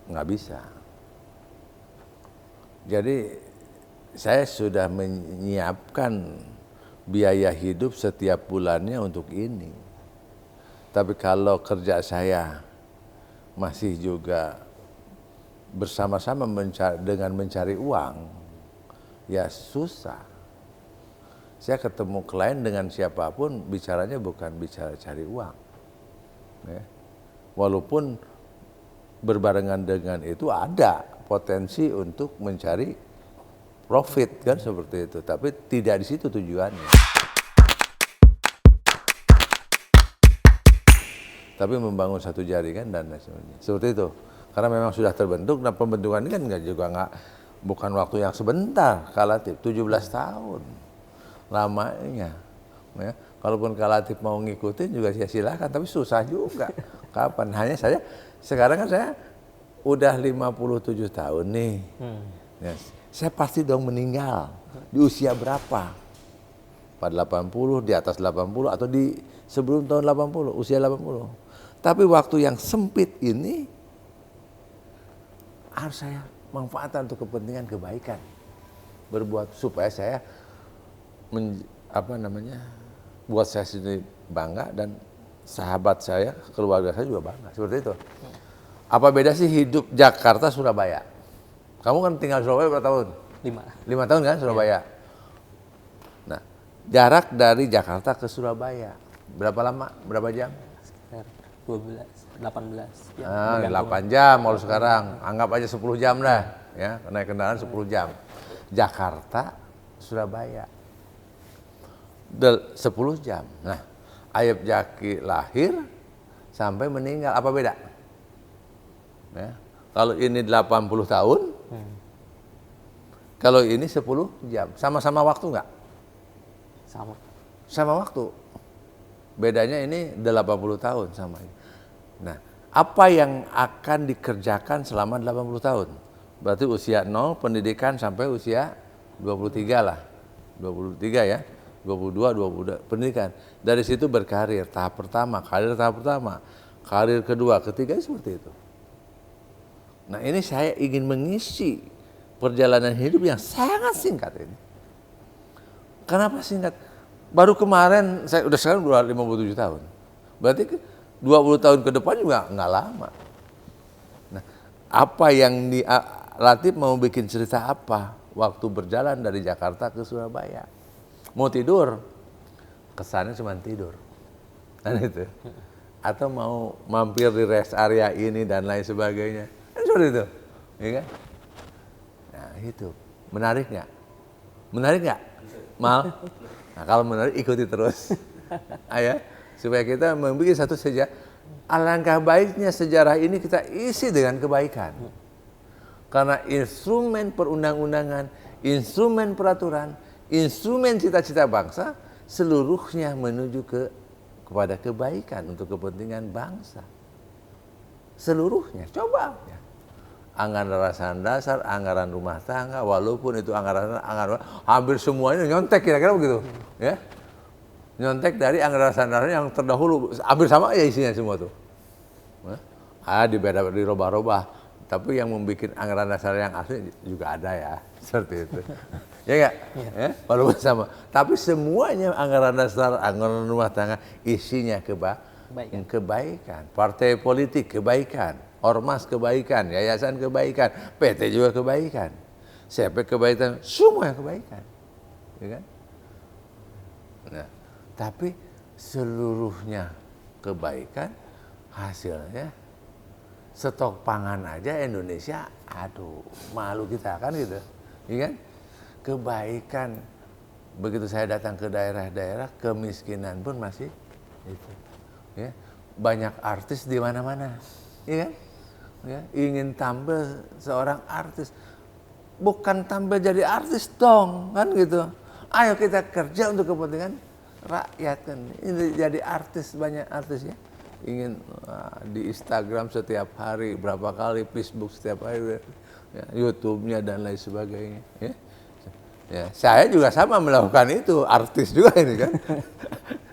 nggak bisa. Jadi saya sudah menyiapkan biaya hidup setiap bulannya untuk ini. Tapi kalau kerja saya masih juga bersama-sama dengan mencari uang, ya susah. Saya ketemu klien dengan siapapun, bicaranya bukan bicara cari uang. Ya. Walaupun berbarengan dengan itu ada potensi untuk mencari profit kan seperti itu, tapi tidak di situ tujuannya. Tapi membangun satu jaringan dan lain sebagainya. Seperti itu. Karena memang sudah terbentuk dan pembentukan ini kan bukan waktu yang sebentar, Kalatif 17 tahun lamanya. Ya. Kalaupun Kalatif mau ngikutin juga ya silakan, tapi susah juga. Kapan? Hanya saya sekarang kan saya udah 57 tahun nih. Ya, saya pasti dong meninggal di usia berapa? Pada 80, di atas 80 atau di sebelum tahun 80, usia 80. Tapi waktu yang sempit ini harus saya manfaatkan untuk kepentingan kebaikan. Berbuat supaya saya buat saya sendiri bangga dan sahabat saya, keluarga saya juga bangga. Seperti itu. Apa beda sih hidup Jakarta Surabaya? Kamu kan tinggal di Surabaya berapa tahun? 5 tahun kan Surabaya. Nah, jarak dari Jakarta ke Surabaya berapa lama? Berapa jam? Sekitar 18 jam. 8 jam kalau sekarang. Anggap aja 10 jam dah. Ya, naik kendaraan 10 jam. Jakarta Surabaya 10 jam. Nah, Ayub Jaki lahir sampai meninggal apa beda? Ya. Kalau ini 80 tahun, kalau ini 10 jam. Sama-sama waktu nggak? Sama waktu. Bedanya ini 80 tahun sama ini. Nah, apa yang akan dikerjakan selama 80 tahun? Berarti usia 0 pendidikan sampai usia 23 lah. 23 ya. 22, 22 pendidikan. Dari situ berkarir tahap pertama, karir kedua, ketiga seperti itu. Nah, ini saya ingin mengisi perjalanan hidup yang sangat singkat ini. Kenapa singkat? Baru kemarin, saya sekarang 57 tahun. Berarti 20 tahun ke depan juga nggak lama. Nah, apa yang Latif mau bikin cerita apa? Waktu berjalan dari Jakarta ke Surabaya. Mau tidur, kesannya cuma tidur. Dan itu. Atau mau mampir di rest area ini dan lain sebagainya. Seperti itu, ya kan? Nah itu, menarik nggak? Menarik nggak, Mal? Nah kalau menarik ikuti terus, ya, supaya kita membuat satu sejarah. Alangkah baiknya sejarah ini kita isi dengan kebaikan, karena instrumen perundang-undangan, instrumen peraturan, instrumen cita-cita bangsa seluruhnya menuju kepada kebaikan untuk kepentingan bangsa. Seluruhnya, coba. Ya. Anggaran dasar, anggaran rumah tangga, walaupun itu anggaran hampir semuanya nyontek kira-kira begitu, ya. Nyontek dari anggaran dasar yang terdahulu, hampir sama ya isinya semua tuh. Dirobah-robah, tapi yang membuat anggaran dasar yang asli juga ada ya, seperti itu. Ya enggak? Ya. Walaupun sama, tapi semuanya anggaran dasar, anggaran rumah tangga isinya kebaikan. Partai politik kebaikan. Ormas kebaikan, yayasan kebaikan, PT juga kebaikan, CP kebaikan, semua kebaikan, ya kan? Nah, tapi seluruhnya kebaikan, hasilnya stok pangan aja Indonesia, aduh, malu kita kan gitu, ya kan? Kebaikan, begitu saya datang ke daerah-daerah, kemiskinan pun masih itu, ya, banyak artis di mana-mana, ya kan? Ya, ingin tampil seorang artis, bukan tampil jadi artis dong, kan gitu. Ayo kita kerja untuk kepentingan rakyat kan. Ini jadi artis, banyak artis ya. Ingin di Instagram setiap hari berapa kali, Facebook setiap hari, ya, YouTube-nya dan lain sebagainya. Ya. Ya, saya juga sama melakukan itu, artis juga ini kan.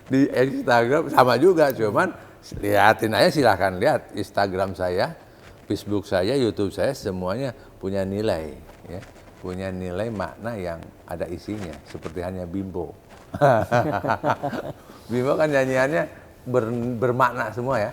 Di Instagram sama juga, cuman lihatin aja, silahkan lihat Instagram saya. Facebook saya, YouTube saya semuanya punya nilai, ya, punya nilai makna yang ada isinya, seperti hanya Bimbo. Bimbo kan nyanyiannya bermakna semua ya.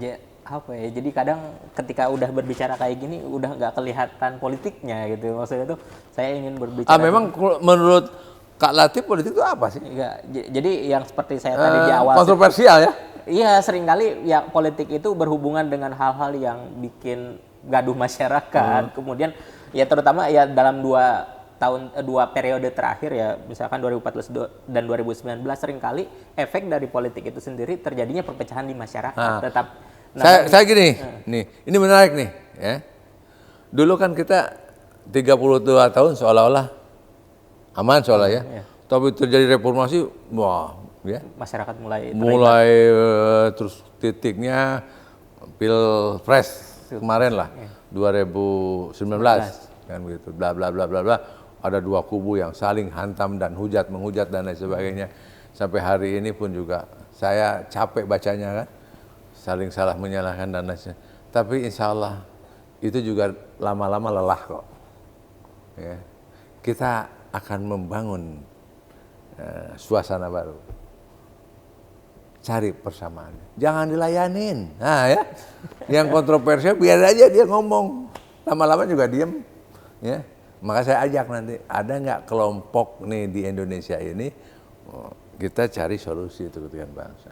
Ya, apa ya? Jadi kadang ketika udah berbicara kayak gini udah nggak kelihatan politiknya gitu. Maksudnya tuh saya ingin berbicara. Memang menurut Kak Latif politik itu apa sih? Enggak. Jadi yang seperti saya tadi di awal kontroversial ya? Iya, seringkali ya politik itu berhubungan dengan hal-hal yang bikin gaduh masyarakat. Kemudian ya terutama ya dalam dua periode terakhir ya, misalkan 2014 dan 2019 seringkali efek dari politik itu sendiri terjadinya perpecahan di masyarakat. Saya gini, nih, ini menarik nih, ya. Dulu kan kita 32 tahun seolah-olah aman ya. Tapi terjadi reformasi, wah, ya. Masyarakat mulai terus titiknya Pilpres kemarin lah, 2019 kan begitu, bla bla bla bla bla. Ada dua kubu yang saling hantam dan menghujat dan lain sebagainya. Sampai hari ini pun juga saya capek bacanya kan, saling salah menyalahkan dan lain sebagainya. Tapi insya Allah itu juga lama-lama lelah kok. Ya. Kita akan membangun suasana baru. Cari persamaannya, jangan dilayanin. Nah ya, yang kontroversial biar aja dia ngomong, lama-lama juga diem. Ya, maka saya ajak nanti, ada nggak kelompok nih di Indonesia ini, kita cari solusi untuk kepentingan bangsa.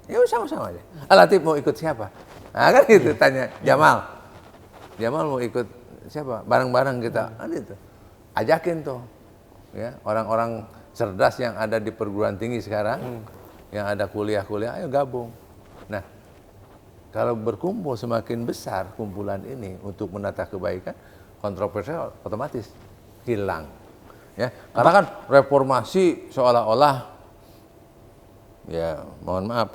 Ya sama-sama aja. Latif mau ikut siapa? Nah kan gitu, tanya Jamal mau ikut siapa? Bareng-bareng kita, itu. Ajakin tuh, ya orang-orang cerdas yang ada di perguruan tinggi sekarang. Yang ada kuliah-kuliah, ayo gabung. Nah, kalau berkumpul semakin besar kumpulan ini untuk menata kebaikan, kontroversial otomatis hilang. Ya, karena kan reformasi seolah-olah, ya mohon maaf,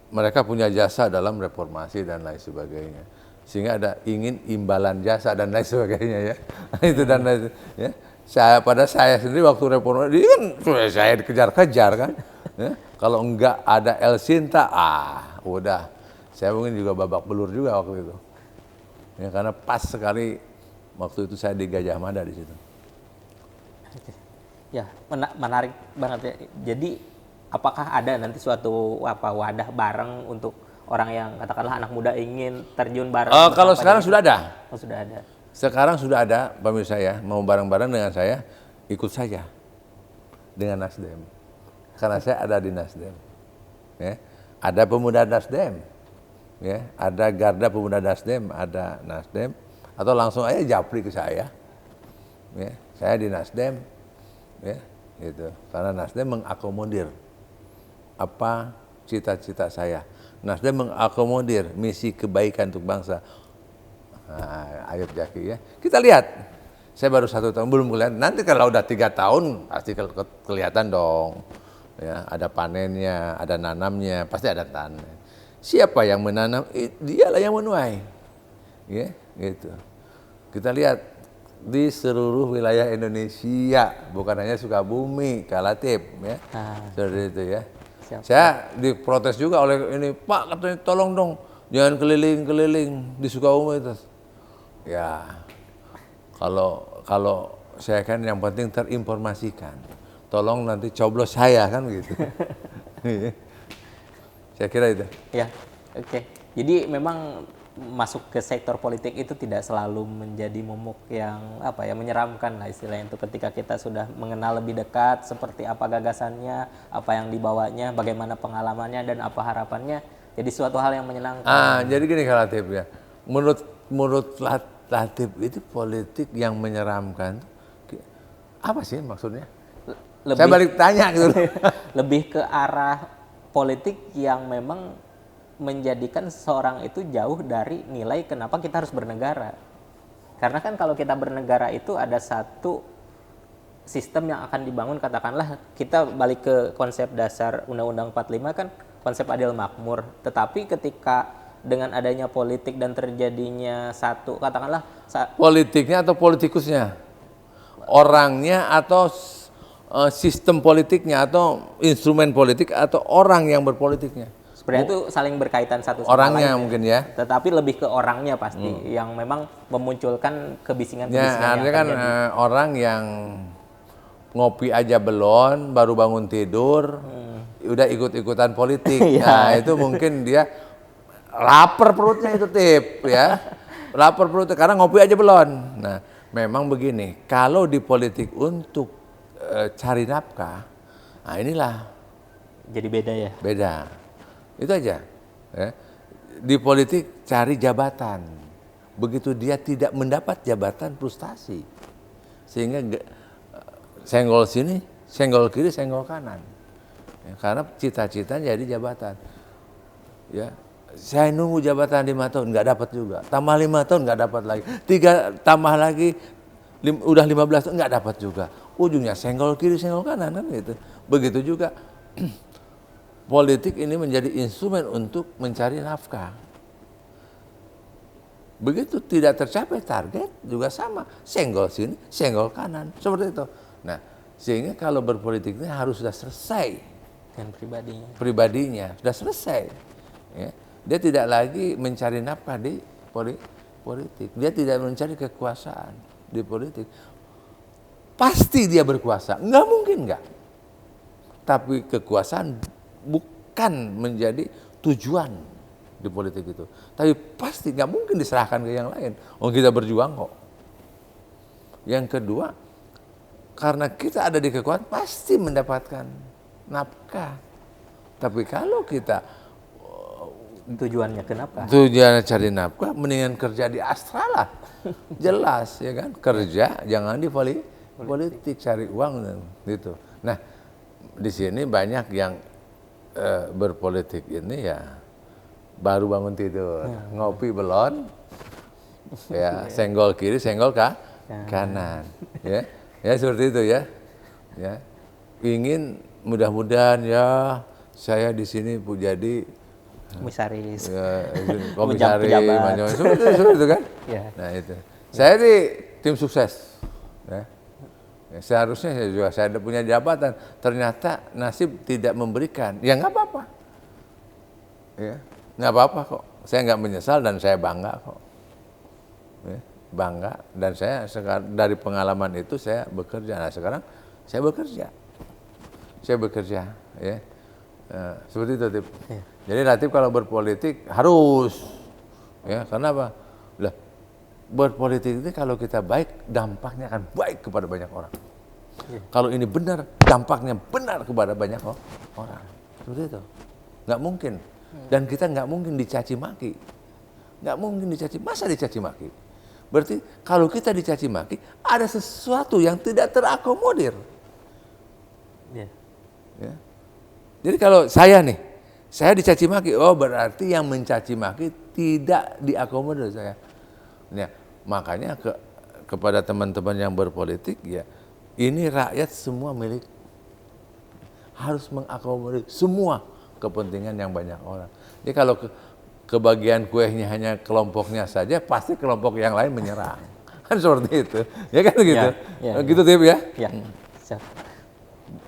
mereka punya jasa dalam reformasi dan lain sebagainya. Sehingga ada ingin imbalan jasa dan lain sebagainya ya. Itu dan lain ya. Saya sendiri waktu reformasi dia kan saya dikejar-kejar kan. Ya, kalau enggak ada El Sinta, udah saya mungkin juga babak belur juga waktu itu. Ya, karena pas sekali waktu itu saya di Gajah Mada di situ. Ya, menarik banget ya. Jadi apakah ada nanti suatu wadah bareng untuk orang yang katakanlah anak muda ingin terjun bareng? Kalau sekarang sudah ada. Oh, sudah ada. Sekarang sudah ada, pemirsa ya, mau bareng-bareng dengan saya, ikut saja dengan Nasdem. Karena saya ada di Nasdem. Ya. Ada pemuda Nasdem. Ya. Ada Garda Pemuda Nasdem, ada Nasdem. Atau langsung aja japri ke saya. Ya. Saya di Nasdem. Ya. Gitu. Karena Nasdem mengakomodir apa cita-cita saya. Nasdem mengakomodir misi kebaikan untuk bangsa. Nah, ayo Jaki ya. Kita lihat. Saya baru 1 tahun, belum kelihatan. Nanti kalau udah 3 tahun, pasti kelihatan dong. Ya, ada panennya, ada nanamnya, pasti ada tanam. Siapa yang menanam? Dialah yang menuai. Ya, gitu. Kita lihat di seluruh wilayah Indonesia, bukan hanya Sukabumi, Kak Latif, ya. Seperti itu ya. Siap. Saya diprotes juga oleh ini, Pak katanya tolong dong, jangan keliling-keliling di Sukabumi itu. Ya, kalau saya kan yang penting terinformasikan. Tolong nanti coblos saya kan gitu. Saya kira itu. Ya, oke. Jadi memang masuk ke sektor politik itu tidak selalu menjadi momok yang menyeramkan lah istilahnya itu, ketika kita sudah mengenal lebih dekat seperti apa gagasannya, apa yang dibawanya, bagaimana pengalamannya dan apa harapannya, jadi suatu hal yang menyenangkan. Jadi gini Kak Latif ya. Menurut Latif itu politik yang menyeramkan. Apa sih maksudnya? Saya balik tanya gitu. Lebih ke arah politik yang memang menjadikan seseorang itu jauh dari nilai kenapa kita harus bernegara. Karena kan kalau kita bernegara itu ada satu sistem yang akan dibangun, katakanlah kita balik ke konsep dasar Undang-Undang 45 kan konsep adil makmur. Tetapi ketika dengan adanya politik dan terjadinya satu, katakanlah politiknya atau politikusnya? Orangnya atau sistem politiknya atau instrumen politik atau orang yang berpolitiknya? Sebenarnya itu saling berkaitan satu sama Orangnya lain, mungkin ya. Tetapi lebih ke orangnya pasti yang memang memunculkan kebisingan-kebisingan Ya, yang artinya kan terjadi. orang yang ngopi aja belum, baru bangun tidur, udah ikut-ikutan politik. Iya. Nah, itu mungkin dia lapar perutnya itu tip ya. Lapar perutnya karena ngopi aja belum. Nah, memang begini, kalau di politik untuk cari nafkah, nah inilah Jadi beda ya. beda. Itu aja. Ya. Di politik cari jabatan. Begitu dia tidak mendapat jabatan, frustasi. Sehingga senggol sini, senggol kiri, senggol kanan. Ya, karena cita-citanya jadi jabatan. Ya, saya nunggu jabatan 5 tahun nggak dapat juga. Tambah 5 tahun nggak dapat lagi. 3 tambah lagi udah 15 tahun nggak dapat juga. Ujungnya senggol kiri, senggol kanan kan gitu. Begitu juga politik ini menjadi instrumen untuk mencari nafkah. Begitu tidak tercapai target juga sama, senggol sini, senggol kanan, seperti itu. Nah, sehingga kalau berpolitik ini harus sudah selesai Dan pribadinya, sudah selesai. Ya. Dia tidak lagi mencari nafkah di politik, dia tidak mencari kekuasaan di politik. Pasti dia berkuasa, nggak mungkin nggak. Tapi kekuasaan bukan menjadi tujuan di politik itu. Tapi pasti nggak mungkin diserahkan ke yang lain. Oh, kita berjuang kok. Yang kedua, karena kita ada di kekuasaan pasti mendapatkan nafkah. Tapi kalau kita tujuannya kenapa? tujuannya cari nafkah, mendingan kerja di Astra lah. Jelas ya kan, kerja jangan di politik cari uang gitu. Nah, di sini banyak yang berpolitik ini ya baru bangun tidur, ngopi belum, ya senggol kiri, senggol kanan, ya, ya seperti itu ya, ya. Ingin mudah-mudahan ya saya di sini jadi Komisaris, ya, komisaris, pejabat. macam-macam, seperti itu kan. Ya. Nah itu, saya di tim sukses, ya. Ya, seharusnya saya punya jabatan, ternyata nasib tidak memberikan, ya nggak apa-apa, ya nggak apa-apa kok. Saya nggak menyesal dan saya bangga kok, ya, bangga dan saya sekarang dari pengalaman itu saya bekerja. Nah sekarang saya bekerja, ya. Seperti itu Tip. Ya. Jadi Latif kalau berpolitik harus, ya karena apa? Lah, berpolitik itu kalau kita baik, dampaknya akan baik kepada banyak orang. Ya. Kalau ini benar, dampaknya benar kepada banyak orang. Seperti itu. Nggak mungkin. Dan kita nggak mungkin dicaci maki. Nggak mungkin dicaci. Masa dicaci maki? Berarti kalau kita dicaci maki, ada sesuatu yang tidak terakomodir. Ya. Ya. Jadi kalau saya nih, saya dicaci maki, oh berarti yang mencaci maki tidak diakomodir saya. Ya, makanya kepada teman-teman yang berpolitik ya, ini rakyat semua milik, harus mengakomodir semua kepentingan yang banyak orang. Jadi kalau kebagian kuenya hanya kelompoknya saja, pasti kelompok yang lain menyerang. Kan seperti itu, ya kan gitu, gitu Tip ya. Ya.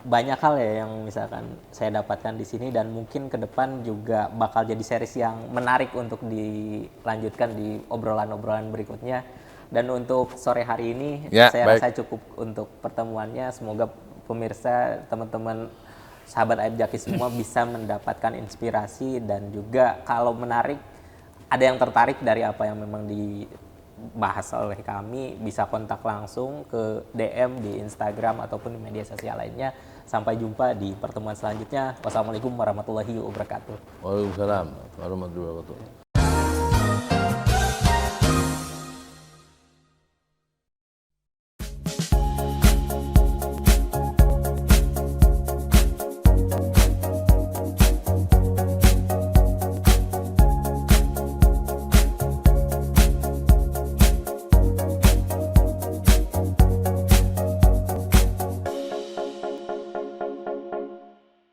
Banyak hal ya yang misalkan saya dapatkan di sini dan mungkin ke depan juga bakal jadi series yang menarik untuk dilanjutkan di obrolan-obrolan berikutnya. Dan untuk sore hari ini saya rasa cukup untuk pertemuannya. Semoga pemirsa, teman-teman, sahabat Aib Jaki semua bisa mendapatkan inspirasi dan juga kalau menarik, ada yang tertarik dari apa yang memang dibahas oleh kami, bisa kontak langsung ke DM di Instagram ataupun di media sosial lainnya. Sampai jumpa di pertemuan selanjutnya. Wassalamualaikum warahmatullahi wabarakatuh. Waalaikumsalam warahmatullahi wabarakatuh.